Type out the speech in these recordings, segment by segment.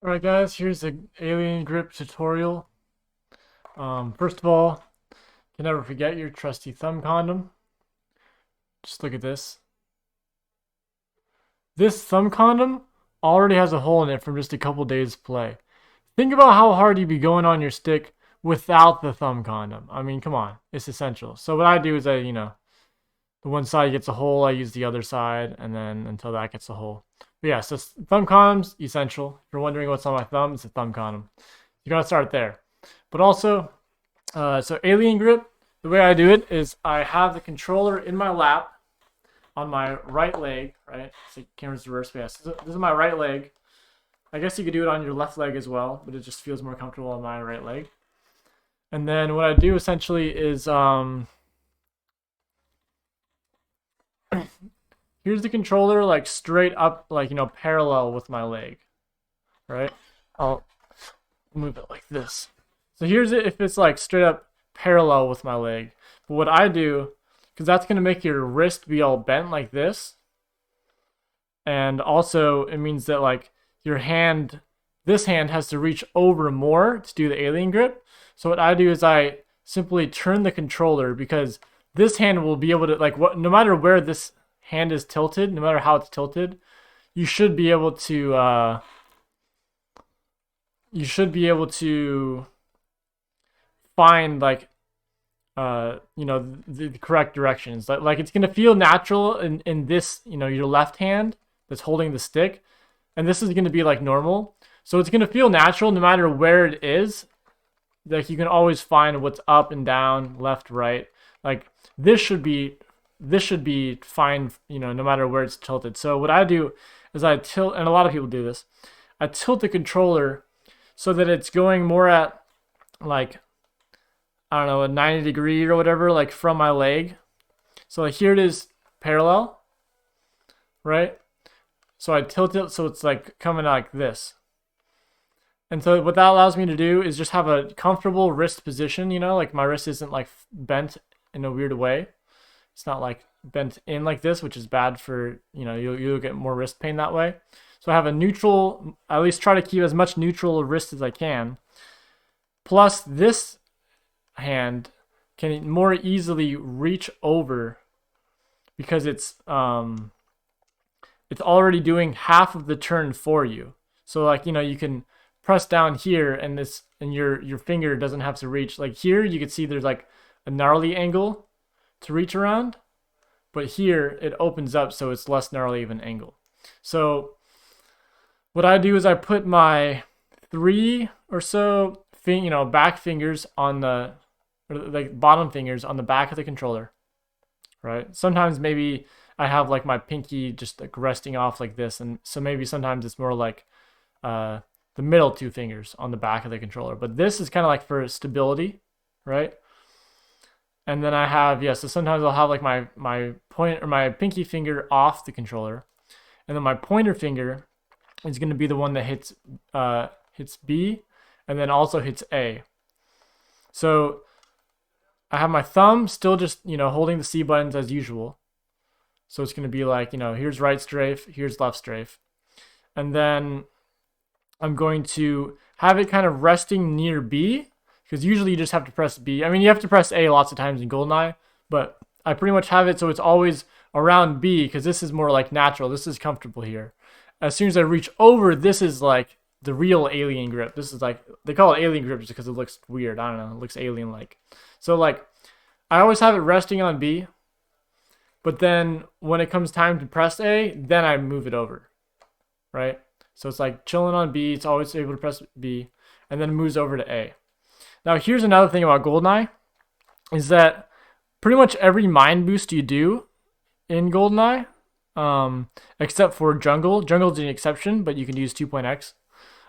Alright guys, here's the alien grip tutorial. First of all, you can never forget your trusty thumb condom. Just look at this. This thumb condom already has a hole in it from just a couple days play. Think about how hard you'd be going on your stick without the thumb condom. I mean, come on, it's essential. So what I do is the one side gets a hole, I use the other side, and then until that gets a hole. But yeah, so thumb condoms, essential. If you're wondering what's on my thumb, it's a thumb condom. You gotta start there. But also, so alien grip, the way I do it is I have the controller in my lap on my right leg, right? So camera's reversed, but yes, this is my right leg. I guess you could do it on your left leg as well, but it just feels more comfortable on my right leg. And then what I do essentially is here's the controller like straight up, like, parallel with my leg, right? I'll move it like this. So here's it if it's like straight up parallel with my leg. But what I do, because that's going to make your wrist be all bent like this. And also it means that like your hand, this hand has to reach over more to do the alien grip. So what I do is I simply turn the controller, because this hand will be able to, like, no matter where this hand is tilted, no matter how it's tilted, you should be able to find like the correct directions. Like it's gonna feel natural in this, your left hand that's holding the stick, and this is gonna be like normal. So it's gonna feel natural no matter where it is. Like you can always find what's up and down, left, right. Like this should be fine, no matter where it's tilted. So what I do is I tilt, and a lot of people do this. I tilt the controller so that it's going more at like, I don't know, a 90 degree or whatever, like from my leg. So like here it is parallel, right? So I tilt it so it's like coming like this. And so what that allows me to do is just have a comfortable wrist position, like my wrist isn't like bent in a weird way. It's not like bent in like this, which is bad for, you'll get more wrist pain that way. So I have a neutral, I at least try to keep as much neutral wrist as I can. Plus this hand can more easily reach over because it's already doing half of the turn for you. So like, you can press down here and your finger doesn't have to reach. Like here you can see there's like a gnarly angle to reach around, but here it opens up so it's less gnarly of an angle. So what I do is I put my 3 or so back fingers on the, or like bottom fingers on the back of the controller, right? Sometimes maybe I have like my pinky just like resting off like this, and so maybe sometimes it's more like the middle 2 fingers on the back of the controller, but this is kind of like for stability, right? And then I have, so sometimes I'll have like my point or my pinky finger off the controller, and then my pointer finger is going to be the one that hits B and then also hits A. So I have my thumb still just, holding the C buttons as usual. So it's going to be like, here's right strafe, here's left strafe. And then I'm going to have it kind of resting near B, because usually you just have to press B. I mean, you have to press A lots of times in GoldenEye, but I pretty much have it so it's always around B, because this is more like natural. This is comfortable here. As soon as I reach over, this is like the real alien grip. This is like, they call it alien grip just because it looks weird. I don't know, it looks alien-like. So like, I always have it resting on B, but then when it comes time to press A, then I move it over, right? So it's like chilling on B, it's always able to press B, and then it moves over to A. Now here's another thing about GoldenEye, is that pretty much every mind boost you do in GoldenEye, except for Jungle. Jungle's an exception, but you can use 2.x.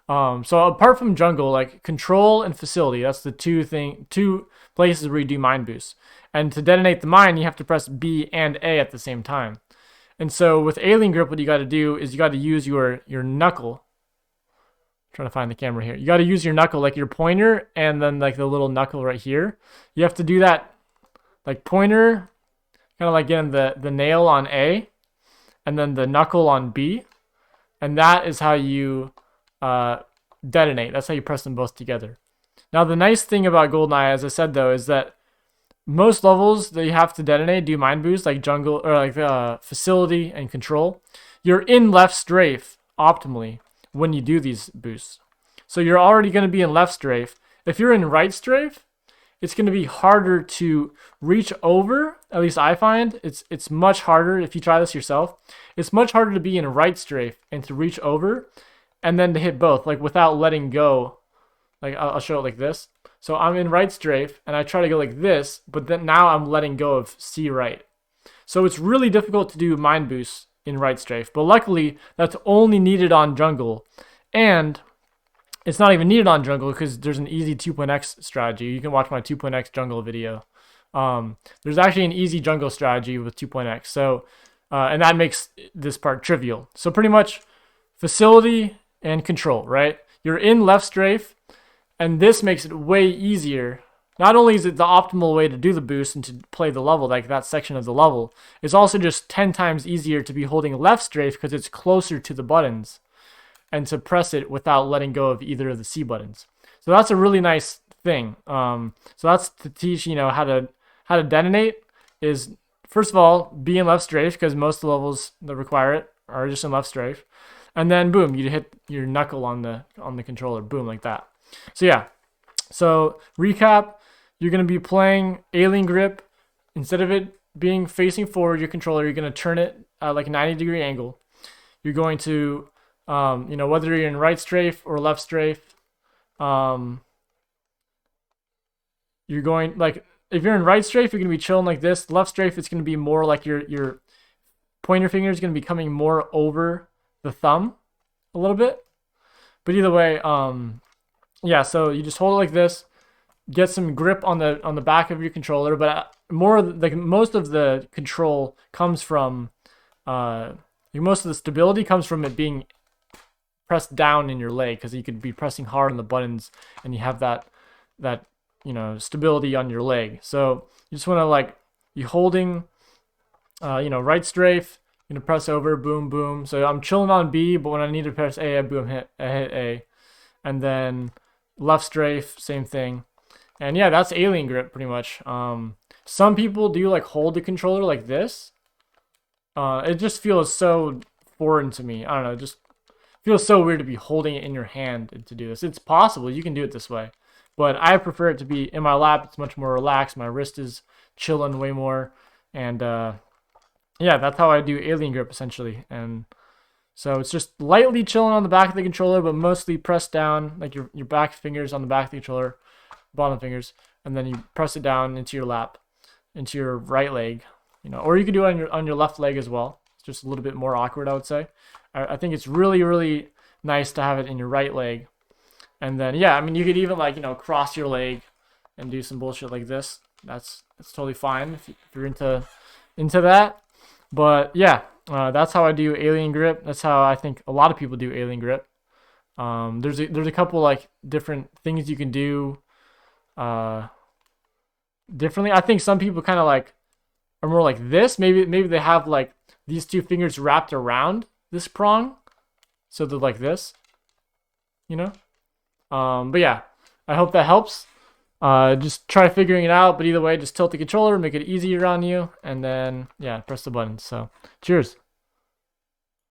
So apart from Jungle, like Control and Facility, that's the two places where you do mind boosts. And to detonate the mine, you have to press B and A at the same time. And so with Alien Grip, what you got to do is you got to use your knuckle. I'm trying to find the camera here. You got to use your knuckle, like your pointer, and then like the little knuckle right here. You have to do that, like pointer, kind of like getting the nail on A, and then the knuckle on B, and that is how you detonate. That's how you press them both together. Now, the nice thing about GoldenEye, as I said though, is that most levels that you have to detonate do mind boost, like jungle or like facility and control. You're in left strafe optimally when you do these boosts. So you're already going to be in left strafe. If you're in right strafe, it's going to be harder to reach over. At least I find it's much harder if you try this yourself. It's much harder to be in right strafe and to reach over and then to hit both, like without letting go. Like I'll show it like this. So I'm in right strafe and I try to go like this, but then now I'm letting go of C right. So it's really difficult to do mind boosts in right strafe, but luckily that's only needed on jungle. And it's not even needed on jungle because there's an easy 2.x strategy. You can watch my 2.x jungle video. There's actually an easy jungle strategy with 2.x. So, and that makes this part trivial. So pretty much facility and control, right? You're in left strafe, and this makes it way easier. Not only is it the optimal way to do the boost and to play the level, like that section of the level, it's also just 10 times easier to be holding left strafe because it's closer to the buttons and to press it without letting go of either of the C buttons. So that's a really nice thing. So that's to teach, how to detonate is, first of all, be in left strafe because most of the levels that require it are just in left strafe. And then boom, you hit your knuckle on the controller, boom, like that. So yeah. So recap, you're going to be playing Alien Grip. Instead of it being facing forward, your controller, you're going to turn it at like a 90-degree angle. You're going to whether you're in right strafe or left strafe, you're going, like, if you're in right strafe, you're going to be chilling like this. Left strafe, it's going to be more like your pointer finger is going to be coming more over the thumb a little bit. But either way, yeah, so you just hold it like this, get some grip on the back of your controller, but most of the control comes from, most of the stability comes from it being pressed down in your leg, because you could be pressing hard on the buttons and you have that stability on your leg. So you just want to you holding right strafe, you're gonna press over, boom, boom. So I'm chilling on B, but when I need to press A, I hit A. And then left strafe, same thing. And yeah, that's Alien Grip pretty much. Some people do hold the controller like this. It just feels so foreign to me. I don't know, it just feels so weird to be holding it in your hand and to do this. It's possible, you can do it this way, but I prefer it to be in my lap. It's much more relaxed. My wrist is chilling way more. And yeah, that's how I do Alien Grip essentially. And so it's just lightly chilling on the back of the controller, but mostly pressed down, like your back fingers on the back of the controller, bottom fingers, and then you press it down into your lap, into your right leg, or you could do it on your left leg as well. It's just a little bit more awkward, I would say. I think it's really, really nice to have it in your right leg. And then, yeah, I mean, you could even cross your leg and do some bullshit like this. That's totally fine if you're into that. But yeah, that's how I do Alien Grip. That's how I think a lot of people do Alien Grip. There's a couple different things you can do differently. I think some people kind of are more like this. Maybe they have these two fingers wrapped around this prong, so they're like this, but yeah, I hope that helps. Just try figuring it out, but either way, just tilt the controller, make it easier on you, and then yeah, press the buttons. So cheers.